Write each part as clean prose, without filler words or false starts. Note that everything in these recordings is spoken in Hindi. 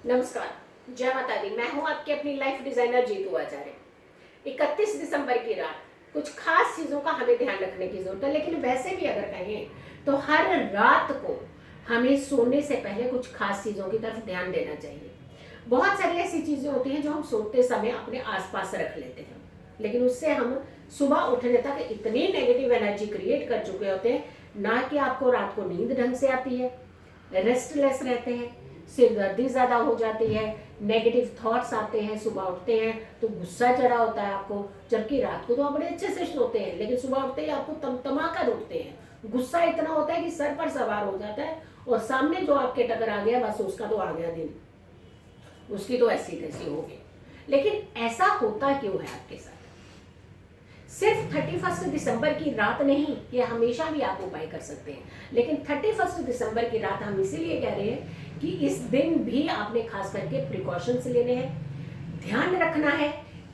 नमस्कार, जय माता दी। मैं हूं आपकी अपनी लाइफ डिजाइनर जीतू आचार्य। 31 दिसंबर की रात कुछ खास चीज़ों का हमें ध्यान रखने की जरूरत है, लेकिन वैसे भी अगर कहें तो हर रात को हमें सोने से पहले कुछ खास चीज़ों की तरफ ध्यान देना चाहिए। बहुत सारी ऐसी चीज़ें होती हैं जो हम सोते समय अपने आसपास रख लेते हैं, लेकिन उससे हम सुबह उठने तक इतनी नेगेटिव एनर्जी क्रिएट कर चुके होते हैं ना कि आपको रात को नींद ढंग से आती है, रेस्टलेस रहते हैं, सिरदर्दी ज़्यादा हो जाती है, नेगेटिव थॉट्स आते हैं, सुबह उठते हैं तो गुस्सा चढ़ा होता है आपको, जबकि रात को तो आप बड़े अच्छे से सोते हैं, लेकिन सुबह उठते ही आपको तमतमा कर उठते हैं। गुस्सा इतना होता है कि सर पर सवार हो जाता है और सामने जो आपके टकरा गया बस उसका तो आ गया दिन, उसकी तो ऐसी तैसी हो गई। लेकिन ऐसा होता क्यों है आपके साथ? सिर्फ 31 दिसंबर की रात नहीं, ये हमेशा भी आप उपाय कर सकते हैं, लेकिन 31 दिसंबर की रात हम इसीलिए कह रहे हैं कि इस दिन भी आपने खास करके प्रिकॉशंस लेने हैं, ध्यान रखना है।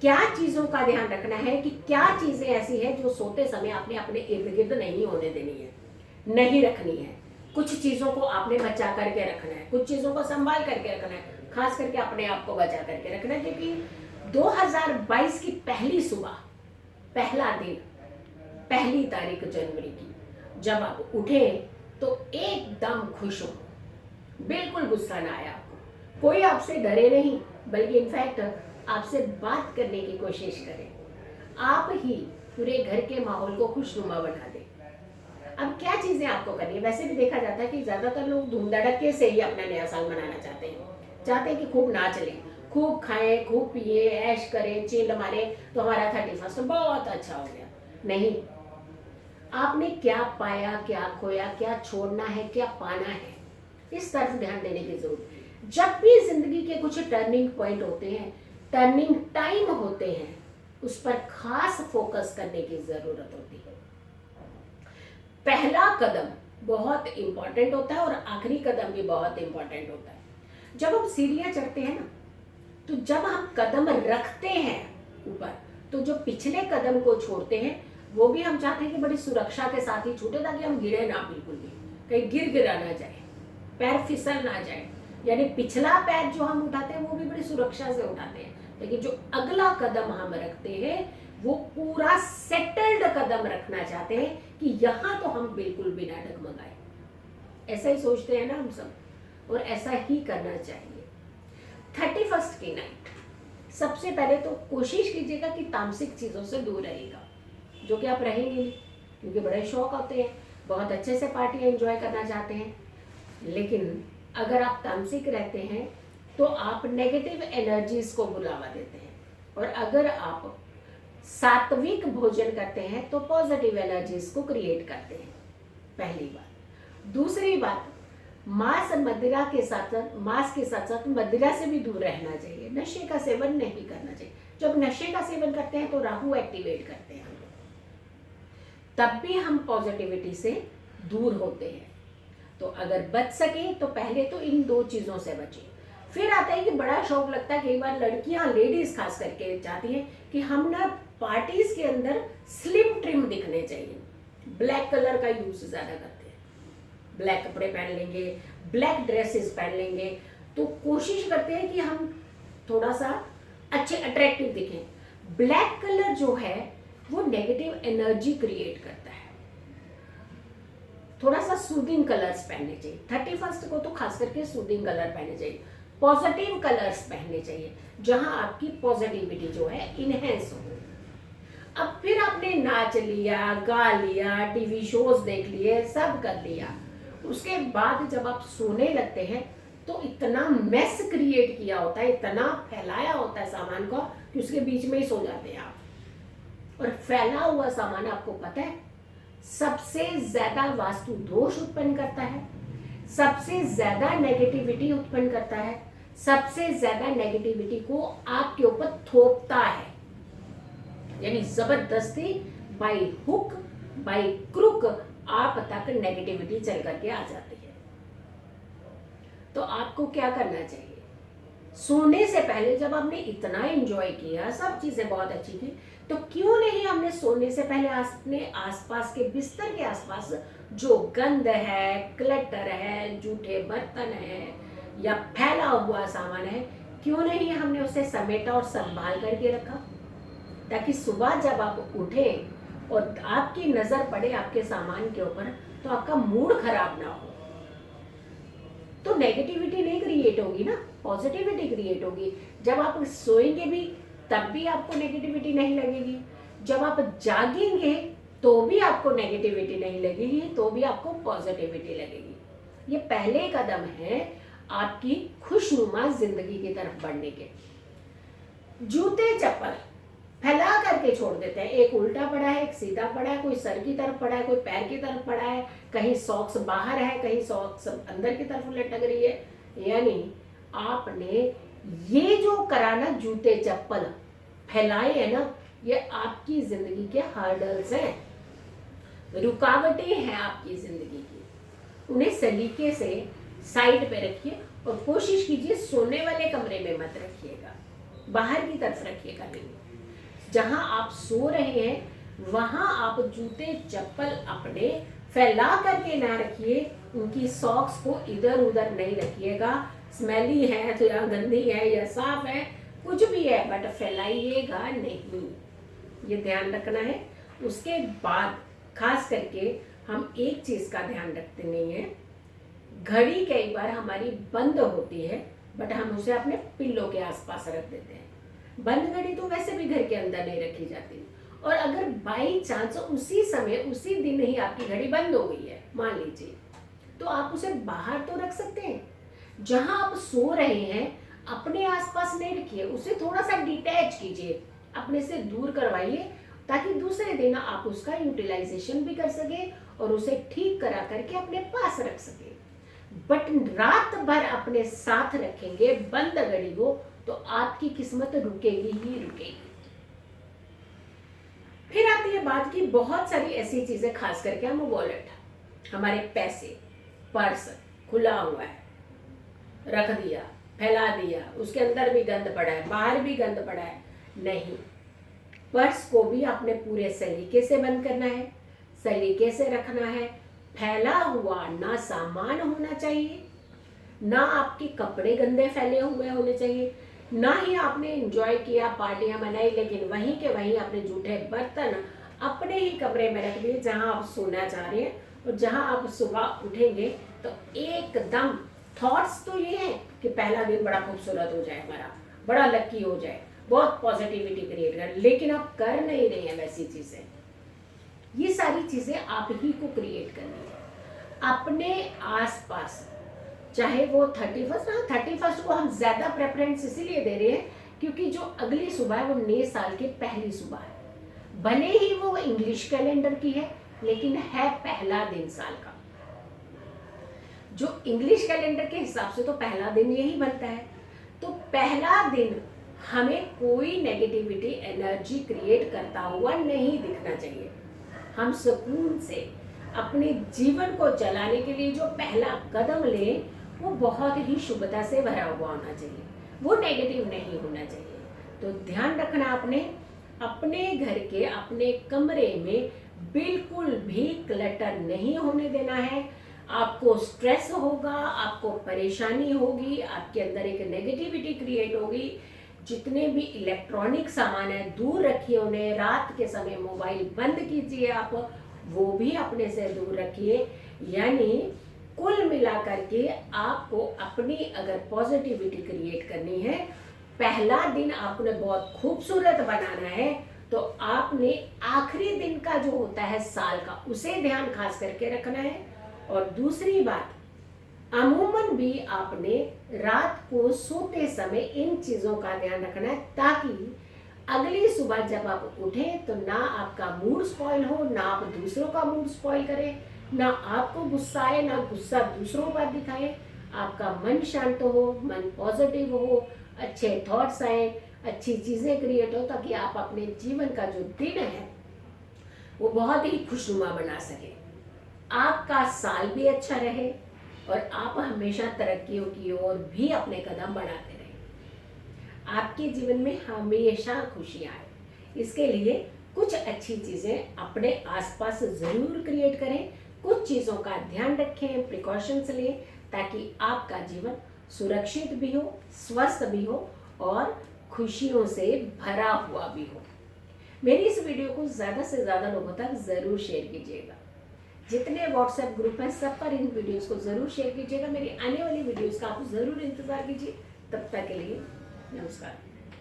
क्या चीज़ों का ध्यान रखना है कि क्या चीज़ें ऐसी हैं जो सोते समय आपने अपने इर्द गिर्द नहीं होने देनी है, नहीं रखनी है। कुछ चीज़ों को आपने बचा करके रखना है, कुछ चीज़ों को संभाल करके रखना है, खास करके अपने आप को बचा करके रखना है, क्योंकि 2022 की पहली सुबह, पहला दिन, पहली तारीख जनवरी की जब आप उठे तो एकदम खुश हो, बिल्कुल गुस्सा ना आया आपको, कोई आपसे डरे नहीं, बल्कि इनफैक्ट आपसे बात करने की कोशिश करें, आप ही पूरे घर के माहौल को खुशनुमा बना दें। अब क्या चीज़ें आपको करनी है? वैसे भी देखा जाता है कि ज़्यादातर लोग धूम धड़के से ही अपना नया साल मनाना चाहते हैं कि खूब नाच लें, खूब खाएं, खूब पिए, ऐश करें, चिल मारे तो हमारा 31 बहुत अच्छा हो गया। नहीं, आपने क्या पाया, क्या खोया, क्या छोड़ना है, क्या पाना है, इस तरफ ध्यान देने की जरूरत है। जब भी जिंदगी के कुछ टर्निंग पॉइंट होते हैं, टर्निंग टाइम होते हैं, उस पर खास फोकस करने की जरूरत होती है। पहला कदम बहुत इंपॉर्टेंट होता है और आखिरी कदम भी बहुत इंपॉर्टेंट होता है। जब हम सीढ़ियां चढ़ते हैं ना, तो जब हम कदम रखते हैं ऊपर, तो जो पिछले कदम को छोड़ते हैं वो भी हम चाहते हैं कि बड़ी सुरक्षा के साथ ही छूटे, ताकि हम गिरे ना, बिल्कुल भी कहीं गिरा ना जाए, पैर फिसल ना जाए। यानी पिछला पैर जो हम उठाते हैं वो भी बड़ी सुरक्षा से उठाते हैं, लेकिन जो अगला कदम हम रखते हैं वो पूरा सेटल्ड कदम रखना चाहते हैं कि यहाँ तो हम बिल्कुल बिना डगमगाए। ऐसा ही सोचते हैं ना हम सब, और ऐसा ही करना चाहिए। 31 की नाइट सबसे पहले तो कोशिश कीजिएगा कि तामसिक चीज़ों से दूर रहेगा, जो कि आप रहेंगे नहीं, क्योंकि बड़े शौक होते हैं, बहुत अच्छे से पार्टी एंजॉय करना चाहते हैं। लेकिन अगर आप तामसिक रहते हैं तो आप नेगेटिव एनर्जीज को बुलावा देते हैं, और अगर आप सात्विक भोजन करते हैं तो पॉजिटिव एनर्जीज को क्रिएट करते हैं, पहली बात। दूसरी बात, मांस के साथ साथ मदिरा से भी दूर रहना चाहिए, नशे का सेवन नहीं करना चाहिए। जब नशे का सेवन करते हैं तो राहु एक्टिवेट करते हैं, तब भी हम पॉजिटिविटी से दूर होते हैं। तो अगर बच सके तो पहले तो इन दो चीज़ों से बचें। फिर आता है कि बड़ा शौक लगता है, कई बार लड़कियां, लेडीज खास करके चाहती हैं कि हम ना पार्टीज के अंदर स्लिम ट्रिम दिखने चाहिए, ब्लैक कलर का यूज ज़्यादा करते हैं, ब्लैक कपड़े पहन लेंगे, ब्लैक ड्रेसेस पहन लेंगे, तो कोशिश करते हैं कि हम थोड़ा सा अच्छे अट्रैक्टिव दिखें। ब्लैक कलर जो है वो नेगेटिव एनर्जी क्रिएट करता है। थोड़ा सा सूदिंग कलर्स पहनने चाहिए, 31 को तो खास करके सूदिंग कलर पहनने चाहिए, पॉजिटिव कलर्स पहनने चाहिए, जहां आपकी पॉजिटिविटी जो है इनहेंस हो। अब फिर आपने नाच लिया, गा लिया, टीवी शोज देख लिए, सब कर लिया, उसके बाद जब आप सोने लगते हैं तो इतना मेस क्रिएट किया होता है, इतना फैलाया होता है सामान को कि उसके बीच में ही सो जाते हैं आप। और फैला हुआ सामान आपको पता है सबसे ज्यादा वास्तु दोष उत्पन्न करता है, सबसे ज्यादा नेगेटिविटी उत्पन्न करता है, सबसे ज्यादा नेगेटिविटी को आपके ऊपर थोपता है। यानी जबरदस्ती, बाय हुक बाय क्रुक आप तक नेगेटिविटी चल करके आ जाती है। तो आपको क्या करना चाहिए? सोने से पहले जब आपने इतना एंजॉय किया, सब चीजें बहुत अच्छी थी, तो क्यों नहीं हमने सोने से पहले अपने आसपास के बिस्तर के आसपास जो गंद है, क्लटर है, जूठे बर्तन है, या फैला हुआ सामान है, क्यों नहीं हमने उसे समेटा और संभाल करके रखा, ताकि सुबह जब आप उठें और आपकी नजर पड़े आपके सामान के ऊपर तो आपका मूड खराब ना हो। तो नेगेटिविटी नहीं क्रिएट होगी ना, पॉजिटिविटी क्रिएट होगी। जब आप सोएंगे भी तब भी आपको नेगेटिविटी नहीं लगेगी, जब आप जागेंगे तो भी आपको नेगेटिविटी नहीं लगेगी, तो भी आपको पॉजिटिविटी लगेगी। ये पहले कदम है आपकी खुशनुमा जिंदगी की तरफ बढ़ने के। जूते चप्पल फैला करके छोड़ देते हैं, एक उल्टा पड़ा है, एक सीधा पड़ा है, कोई सर की तरफ पड़ा है, कोई पैर की तरफ पड़ा है, कहीं सॉक्स बाहर है, कहीं सॉक्स अंदर की तरफ लटक रही है। यानी आपने ये जो करा ना, जूते चप्पल फैलाए है ना, ये आपकी जिंदगी के हर्डल्स हैं, रुकावटें हैं आपकी जिंदगी की। उन्हें सलीके से साइड पे रखिए और कोशिश कीजिए सोने वाले कमरे में मत रखिएगा, बाहर की तरफ रखिएगा। नहीं, जहां आप सो रहे हैं वहां आप जूते चप्पल अपने फैला करके ना रखिए, उनकी सॉक्स को इधर उधर नहीं रखिएगा। स्मेली है तो या गंदी है या साफ है, कुछ भी है, बट फैलाइएगा नहीं, ये ध्यान रखना है। उसके बाद खास करके हम एक चीज का ध्यान रखते नहीं है, घड़ी कई बार हमारी बंद होती है बट हम उसे अपने पिल्लो के आसपास रख देते हैं। बंद घड़ी तो वैसे भी घर के अंदर नहीं रखी जाती, और अगर बाई चांस उसी समय उसी दिन ही आपकी घड़ी बंद हो गई है मान लीजिए, तो आप उसे बाहर तो रख सकते हैं। जहां आप सो रहे हैं अपने आसपास नहीं रखिए, उसे थोड़ा सा डिटैच कीजिए, अपने से दूर करवाइए, ताकि दूसरे दिन आप उसका यूटिलाइजेशन भी कर सके और उसे ठीक करा करके अपने पास रख सके। बट रात भर अपने साथ रखेंगे बंद घड़ी को तो आपकी किस्मत रुकेगी ही रुकेगी। फिर आती है बात की बहुत सारी ऐसी चीजें, खास करके हम वॉलेट, हमारे पैसे, पर्स खुला हुआ है, रख दिया, फैला दिया, उसके अंदर भी गंद पड़ा है, बाहर भी गंद पड़ा है। नहीं, पर्स को भी आपने पूरे सलीके से बंद करना है, सलीके से रखना है। फैला हुआ ना सामान होना चाहिए, ना आपके कपड़े गंदे फैले हुए होने चाहिए, ना ही आपने एंजॉय किया, पार्टियां मनाई, लेकिन वहीं के वहीं आपने जूठे बर्तन अपने ही कमरे में रख दिए जहां आप सोना चाह रहे हैं। और जहां आप सुबह उठेंगे तो एकदम थॉट्स तो ये है कि पहला दिन बड़ा खूबसूरत हो जाए, हमारा बड़ा लकी हो जाए, बहुत पॉजिटिविटी क्रिएट कर, लेकिन आप कर नहीं रहे हैं वैसी चीजें। ये सारी चीजें आप ही को क्रिएट करनी है अपने आसपास। चाहे वो 31 को हम ज्यादा प्रेफरेंस इसीलिए दे रहे हैं क्योंकि जो अगली सुबह है वो नए साल की पहली सुबह है। भले ही वो इंग्लिश कैलेंडर की है लेकिन है पहला दिन साल का। जो इंग्लिश कैलेंडर के हिसाब से तो पहला दिन यही बनता है। तो पहला दिन हमें कोई नेगेटिविटी एनर्जी क्रिएट करता हुआ नहीं दिखना चाहिए। हम सुकून से अपने जीवन को चलाने के लिए जो पहला कदम लें वो बहुत ही शुभता से भरा हुआ होना चाहिए, वो नेगेटिव नहीं होना चाहिए। तो ध्यान रखना आपने अपने घर के अपने कमरे में बिल्कुल भी क्लटर नहीं होने देना है। आपको स्ट्रेस होगा, आपको परेशानी होगी, आपके अंदर एक नेगेटिविटी क्रिएट होगी। जितने भी इलेक्ट्रॉनिक सामान है दूर रखिए उन्हें, रात के समय मोबाइल बंद कीजिए, आप वो भी अपने से दूर रखिए। यानी कुल मिला करके आपको अपनी अगर पॉजिटिविटी क्रिएट करनी है, पहला दिन आपने बहुत खूबसूरत बनाना है, तो आपने आखिरी दिन का जो होता है साल का उसे ध्यान खास करके रखना है। और दूसरी बात, अमूमन भी आपने रात को सोते समय इन चीजों का ध्यान रखना है ताकि अगली सुबह जब आप उठें तो ना आपका मूड स्पॉइल हो, ना आप दूसरों का मूड स्पॉइल करें, ना आपको गुस्सा आए, ना गुस्सा दूसरों पर दिखाए। आपका मन शांत हो, मन पॉजिटिव हो, अच्छे थॉट्स आए, अच्छी चीजें क्रिएट हो, ताकि आप अपने जीवन का जो दिन है वो बहुत ही खुशनुमा बना सके, आपका साल भी अच्छा रहे और आप हमेशा तरक्कियों की ओर भी अपने कदम बढ़ाते रहें। आपके जीवन में हमेशा खुशियां आए, इसके लिए कुछ अच्छी चीजें अपने आसपास जरूर क्रिएट करें, कुछ चीजों का ध्यान रखें, प्रिकॉशंस लें, ताकि आपका जीवन सुरक्षित भी हो, स्वस्थ भी हो और खुशियों से भरा हुआ भी हो। मेरी इस वीडियो को ज़्यादा से ज़्यादा लोगों तक ज़रूर शेयर कीजिएगा। जितने व्हाट्सएप ग्रुप हैं सब पर इन वीडियोस को ज़रूर शेयर कीजिएगा। मेरी आने वाली वीडियोस का आप ज़रूर इंतज़ार कीजिए। तब तक के लिए नमस्कार।